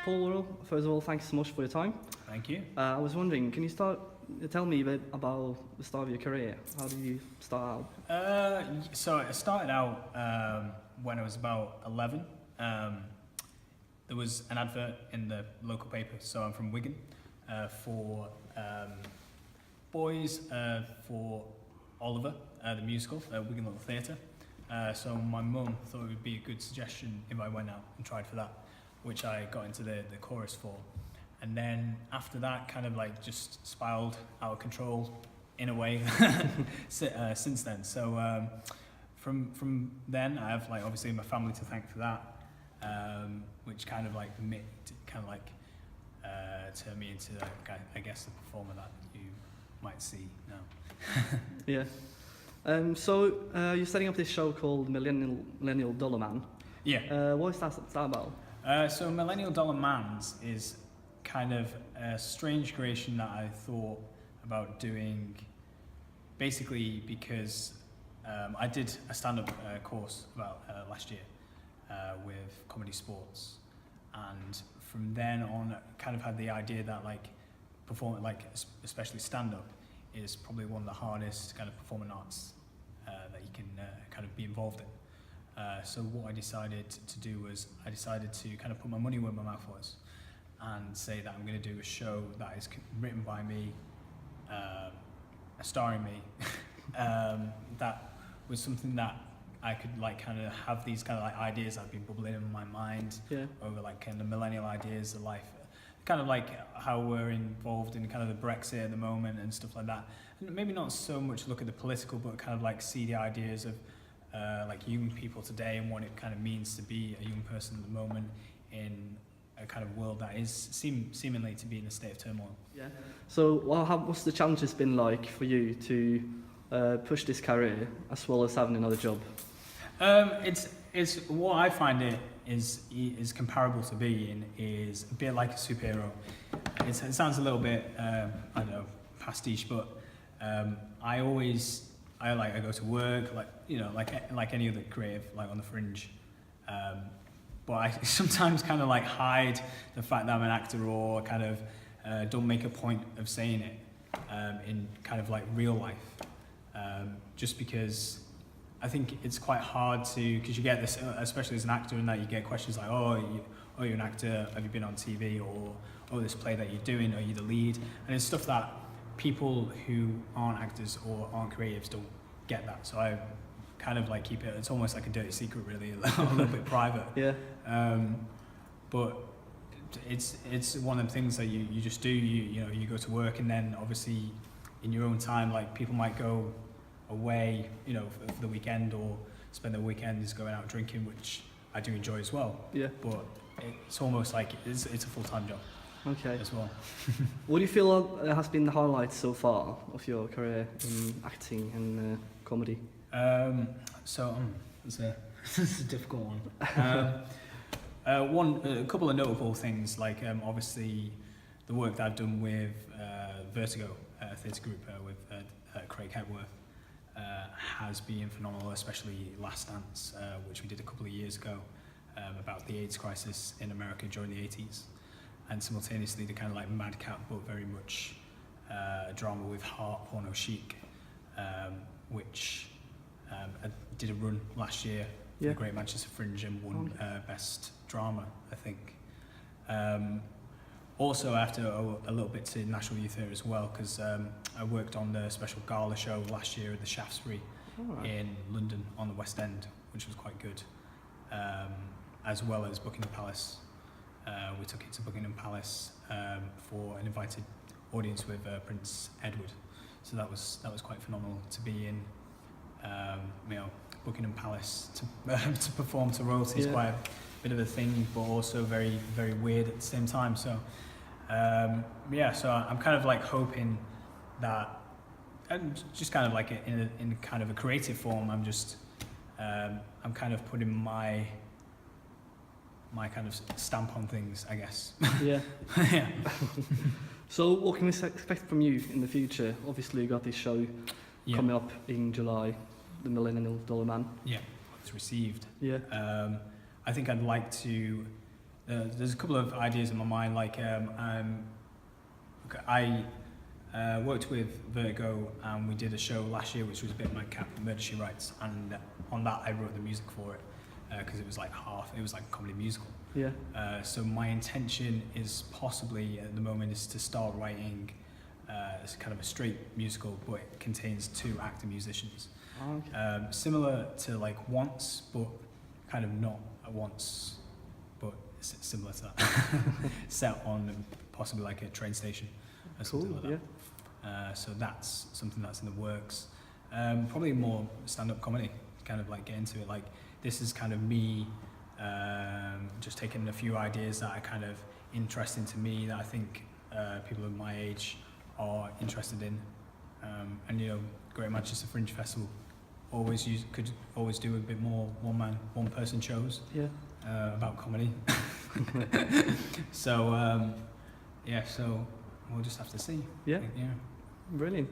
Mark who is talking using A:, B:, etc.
A: Paul Worrall, first of all, thanks so much for your time.
B: Thank you.
A: I was wondering, can you tell me a bit about the start of your career? How did you start out?
B: So I started out when I was about 11. There was an advert in the local paper, so I'm from Wigan, for boys for Oliver, the musical, Wigan Little Theatre. So my mum thought it would be a good suggestion if I went out and tried for that, which I got into the chorus for. And then after that, kind of like just spiraled out of control in a way since then. So from then, I have like obviously my family to thank for that, which kind of like turned me into I guess the performer that you might see now.
A: Yeah. So you're setting up this show called Millennial Dollar Man.
B: Yeah.
A: What is that about?
B: So Millennial Dollar Man's is kind of a strange creation that I thought about doing, basically because I did a stand-up course about last year with Comedy Sports, and from then on, kind of had the idea that like performing, like especially stand-up, is probably one of the hardest kind of performing arts that you can kind of be involved in. So what I decided to do was I decided to kind of put my money where my mouth was and say that I'm going to do a show that is written by me, starring me. That was something that I could like kind of have these kind of like ideas that have been bubbling in my mind over like kind of millennial ideas of life, kind of like how we're involved in kind of the Brexit at the moment and stuff like that. And maybe not so much look at the political, but kind of like see the ideas of like young people today and what it kind of means to be a young person at the moment in a kind of world that is seemingly to be in a state of turmoil. Yeah.
A: So what's the challenges been like for you to push this career as well as having another job?
B: It's what I find it is comparable to being is a bit like a superhero. It sounds a little bit I don't know, pastiche, but I go to work like any other creative, like on the fringe, but I sometimes kind of like hide the fact that I'm an actor, or kind of don't make a point of saying it in kind of like real life, just because I think it's quite hard to, because you get this, especially as an actor, and that you get questions like, you're an actor, have you been on TV, or this play that you're doing, are you the lead? And it's stuff that people who aren't actors or aren't creatives don't get that. So I kind of like keep it, it's almost like a dirty secret really, a little bit private.
A: Yeah.
B: But it's one of the things that you just do, you go to work, and then obviously in your own time, like people might go away, for the weekend, or spend their weekends going out drinking, which I do enjoy as well. Yeah. But it's almost like it's a full-time job.
A: Okay.
B: As well.
A: What do you feel has been the highlight so far of your career in acting and comedy?
B: It's a difficult one. A couple of notable things, like obviously the work that I've done with Vertigo Theatre Group with Craig Hepworth has been phenomenal, especially Last Dance, which we did a couple of years ago, about the AIDS crisis in America during the 80s. And simultaneously the kind of like madcap but very much a drama with heart, Porno Chic, which I did a run last year for the Great Manchester Fringe and won Best Drama, I think. Also after a little bit to National Youth Theatre as well, because I worked on the special gala show last year at the Shaftesbury in London on the West End, which was quite good, as well as Buckingham Palace. We took it to Buckingham Palace for an invited audience with Prince Edward, so that was quite phenomenal to be in. Buckingham Palace to perform to royalty is quite a bit of a thing, but also very, very weird at the same time. So so I'm kind of like hoping that, and just kind of like in kind of a creative form, I'm just I'm kind of putting my kind of stamp on things, I guess. Yeah. Yeah.
A: So what can we expect from you in the future? Obviously you got this show coming up in July, the Millennial Dollar Man.
B: Yeah, it's received.
A: Yeah.
B: I think I'd like to there's a couple of ideas in my mind. Like I worked with Vertigo, and we did a show last year which was a bit madcap, Murder She Writes, and on that I wrote the music for it because it was like a comedy musical.
A: Yeah.
B: So my intention is possibly at the moment is to start writing it's kind of a straight musical, but it contains 2 actor musicians.
A: Oh, okay.
B: Similar to like Once, but kind of not at Once, but similar to that. Set on possibly like a train station or something like that.
A: Yeah.
B: So that's something that's in the works. Probably more stand-up comedy, kind of like get into it. Like this is kind of me just taking a few ideas that are kind of interesting to me that I think people of my age are interested in. And you know, Great Manchester Fringe Festival could always do a bit more one person shows about comedy. So yeah, so we'll just have to see.
A: Yeah.
B: Yeah.
A: Brilliant.